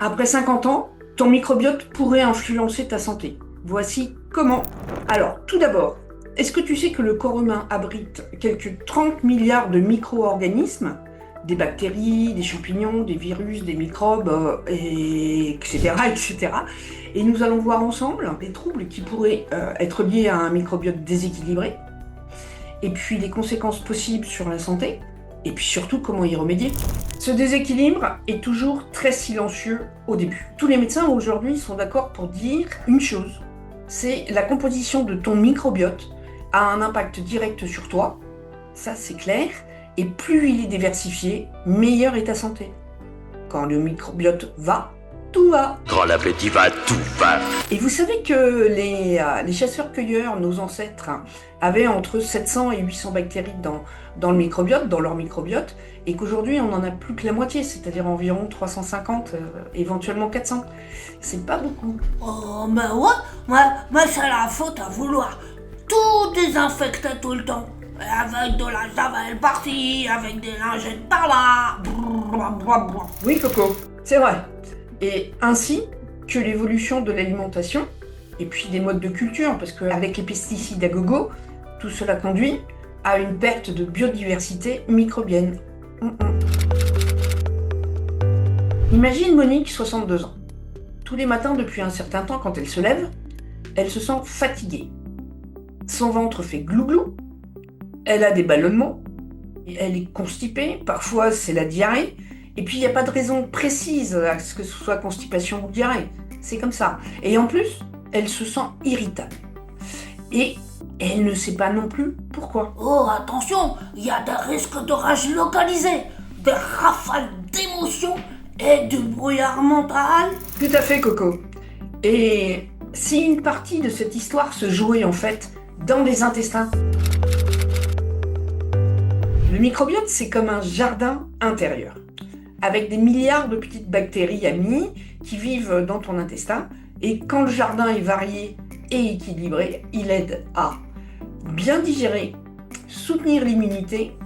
Après 50 ans, ton microbiote pourrait influencer ta santé. Voici comment. Alors, tout d'abord, est-ce que tu sais que le corps humain abrite quelques 30 milliards de micro-organismes, des bactéries, des champignons, des virus, des microbes, etc., etc. Et nous allons voir ensemble les troubles qui pourraient être liés à un microbiote déséquilibré, et puis les conséquences possibles sur la santé, et puis surtout comment y remédier. Ce déséquilibre est toujours très silencieux au début. Tous les médecins aujourd'hui sont d'accord pour dire une chose, c'est la composition de ton microbiote a un impact direct sur toi, ça c'est clair, et plus il est diversifié, meilleure est ta santé. Quand le microbiote va, tout va. Quand l'appétit va, tout va. Et vous savez que les chasseurs-cueilleurs, nos ancêtres, avaient entre 700 et 800 bactéries dans le microbiote, dans leur microbiote, et qu'aujourd'hui on n'en a plus que la moitié, c'est-à-dire environ 350, éventuellement 400. C'est pas beaucoup. Oh, ben ouais, moi c'est la faute à vouloir tout désinfecter tout le temps. Avec de la javel par-ci, avec des lingettes par-là. Oui, Coco, c'est vrai. Et ainsi que l'évolution de l'alimentation, et puis des modes de culture, parce qu'avec les pesticides à gogo, tout cela conduit à une perte de biodiversité microbienne. Imagine Monique, 62 ans. Tous les matins depuis un certain temps, quand elle se lève, elle se sent fatiguée. Son ventre fait glouglou, elle a des ballonnements, elle est constipée, parfois c'est la diarrhée, et puis il n'y a pas de raison précise à ce que ce soit constipation ou diarrhée, c'est comme ça. Et en plus, elle se sent irritable. Et elle ne sait pas non plus pourquoi. Oh, attention, il y a des risques de rage localisé, des rafales d'émotions et du brouillard mental. Tout à fait, Coco. Et si une partie de cette histoire se jouait en fait dans les intestins? Le microbiote, c'est comme un jardin intérieur, avec des milliards de petites bactéries amies qui vivent dans ton intestin. Et quand le jardin est varié et équilibré, il aide à bien digérer, soutenir l'immunité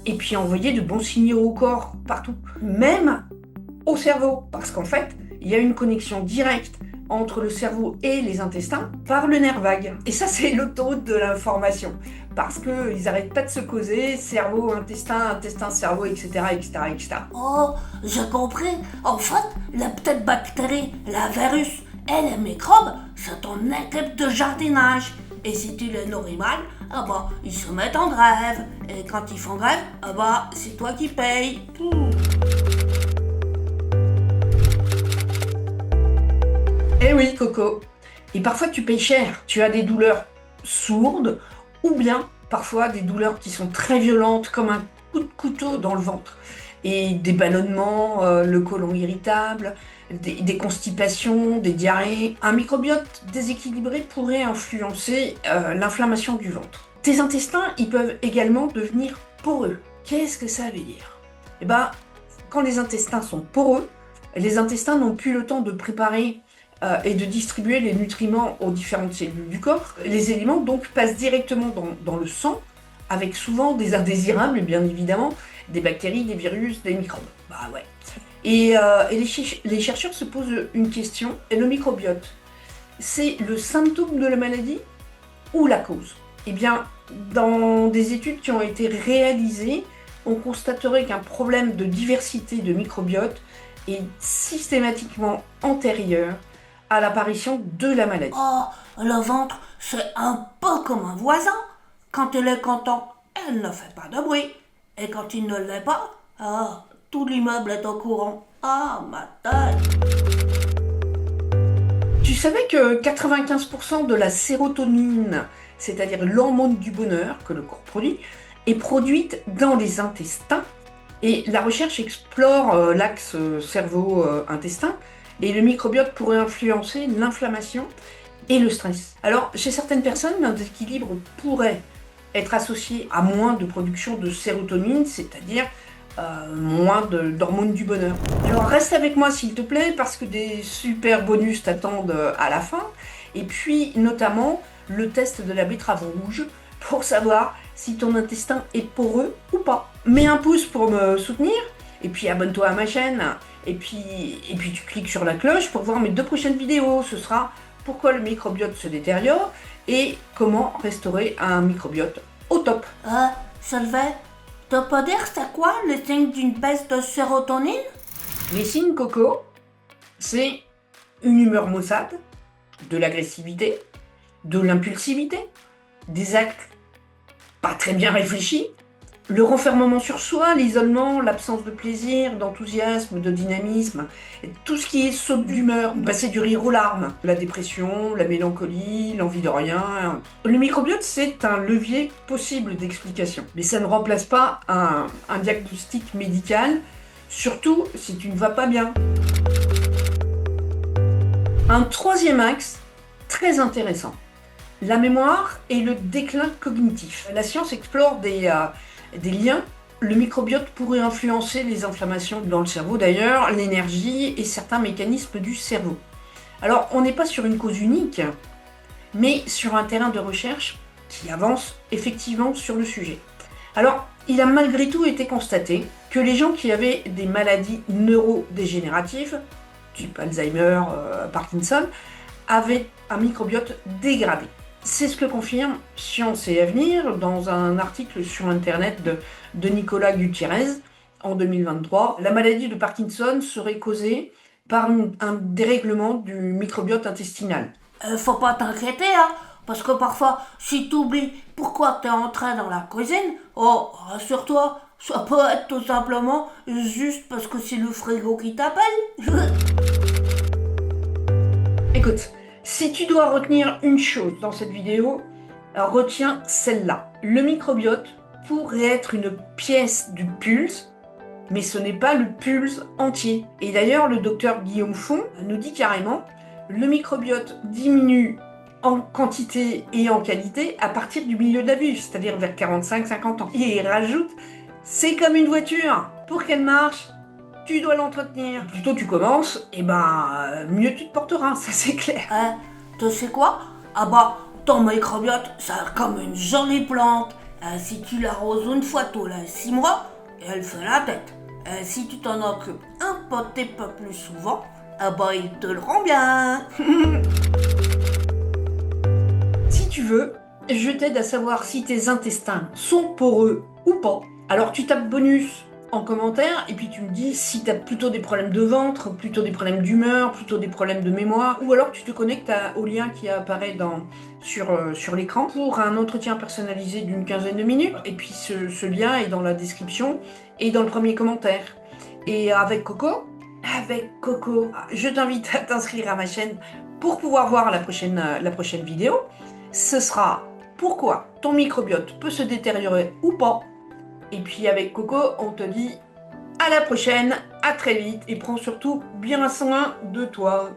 et puis envoyer de bons signaux au corps partout, même au cerveau, parce qu'en fait, il y a une connexion directe entre le cerveau et les intestins par le nerf vague. Et ça, c'est l'autoroute de l'information, parce qu'ils n'arrêtent pas de se causer, cerveau, intestin, intestin, cerveau, etc., etc., etc. Oh, j'ai compris. En fait, les petites bactéries, la virus et les microbes, c'est ton équipe de jardinage. Et si tu les nourris mal, ah bah, ils se mettent en grève. Et quand ils font grève, ah bah, c'est toi qui payes. Eh oui, Coco. Et parfois, tu payes cher. Tu as des douleurs sourdes ou bien parfois des douleurs qui sont très violentes, comme un coup de couteau dans le ventre. Et des ballonnements, le côlon irritable, des constipations, des diarrhées. Un microbiote déséquilibré pourrait influencer l'inflammation du ventre. Tes intestins, ils peuvent également devenir poreux. Qu'est-ce que ça veut dire? Eh ben, quand les intestins sont poreux, les intestins n'ont plus le temps de préparer et de distribuer les nutriments aux différentes cellules du corps. Les éléments donc passent directement dans le sang, avec souvent des indésirables, bien évidemment, des bactéries, des virus, des microbes. Bah ouais. Et les chercheurs se posent une question, et le microbiote, c'est le symptôme de la maladie ou la cause? Eh bien, dans des études qui ont été réalisées, on constaterait qu'un problème de diversité de microbiote est systématiquement antérieur à l'apparition de la maladie. Oh, le ventre, c'est un peu comme un voisin. Quand il est content, elle ne fait pas de bruit. Et quand il ne l'est pas, ah, tout l'immeuble est au courant. Ah, ma tête. Tu savais que 95% de la sérotonine, c'est-à-dire l'hormone du bonheur que le corps produit, est produite dans les intestins? Et la recherche explore l'axe cerveau-intestin, et le microbiote pourrait influencer l'inflammation et le stress. Alors, chez certaines personnes, un déséquilibre pourrait être associé à moins de production de sérotonine, c'est-à-dire moins d'hormones du bonheur. Alors reste avec moi s'il te plaît, parce que des super bonus t'attendent à la fin, et puis notamment le test de la betterave rouge, pour savoir si ton intestin est poreux ou pas. Mets un pouce pour me soutenir, et puis abonne-toi à ma chaîne, Et puis tu cliques sur la cloche pour voir mes 2 prochaines vidéos. Ce sera pourquoi le microbiote se détériore et comment restaurer un microbiote au top. Solvay, t'as pas dire c'est quoi le signe d'une baisse de sérotonine? Les signes Coco, c'est une humeur maussade, de l'agressivité, de l'impulsivité, des actes pas très bien réfléchis, le renfermement sur soi, l'isolement, l'absence de plaisir, d'enthousiasme, de dynamisme, tout ce qui est saute d'humeur, passer du rire aux larmes, la dépression, la mélancolie, l'envie de rien. Le microbiote, c'est un levier possible d'explication, mais ça ne remplace pas un diagnostic médical, surtout si tu ne vas pas bien. Un troisième axe très intéressant, la mémoire et le déclin cognitif. La science explore des liens. Le microbiote pourrait influencer les inflammations dans le cerveau d'ailleurs, l'énergie et certains mécanismes du cerveau. Alors on n'est pas sur une cause unique, mais sur un terrain de recherche qui avance effectivement sur le sujet. Alors il a malgré tout été constaté que les gens qui avaient des maladies neurodégénératives, type Alzheimer, Parkinson, avaient un microbiote dégradé. C'est ce que confirme Science et Avenir dans un article sur internet de Nicolas Gutiérrez en 2023. La maladie de Parkinson serait causée par un dérèglement du microbiote intestinal. Faut pas t'inquiéter, hein, parce que parfois, si t'oublies pourquoi t'es entré dans la cuisine, rassure-toi, ça peut être tout simplement juste parce que c'est le frigo qui t'appelle. Écoute, si tu dois retenir une chose dans cette vidéo, retiens celle-là. Le microbiote pourrait être une pièce du pulse, mais ce n'est pas le pulse entier. Et d'ailleurs, le docteur Guillaume Font nous dit carrément, le microbiote diminue en quantité et en qualité à partir du milieu de la vie, c'est-à-dire vers 45-50 ans. Et il rajoute, c'est comme une voiture, pour qu'elle marche, tu dois l'entretenir. Plus tôt tu commences, et mieux tu te porteras, ça c'est clair. Tu sais quoi? Ton microbiote, c'est comme une jolie plante. Si tu l'arroses une fois tous les 6 mois, elle fait la tête. Si tu t'en occupes un petit peu plus souvent, il te le rend bien. Si tu veux, je t'aide à savoir si tes intestins sont poreux ou pas. Alors tu tapes bonus en commentaire et puis tu me dis si tu as plutôt des problèmes de ventre, plutôt des problèmes d'humeur, plutôt des problèmes de mémoire, ou alors tu te connectes au lien qui apparaît sur l'écran pour un entretien personnalisé d'une 15aine de minutes. Et puis ce lien est dans la description et dans le premier commentaire. Et avec Coco, je t'invite à t'inscrire à ma chaîne pour pouvoir voir la prochaine vidéo. Ce sera pourquoi ton microbiote peut se détériorer ou pas. Et puis avec Coco, on te dit à la prochaine, à très vite et prends surtout bien soin de toi.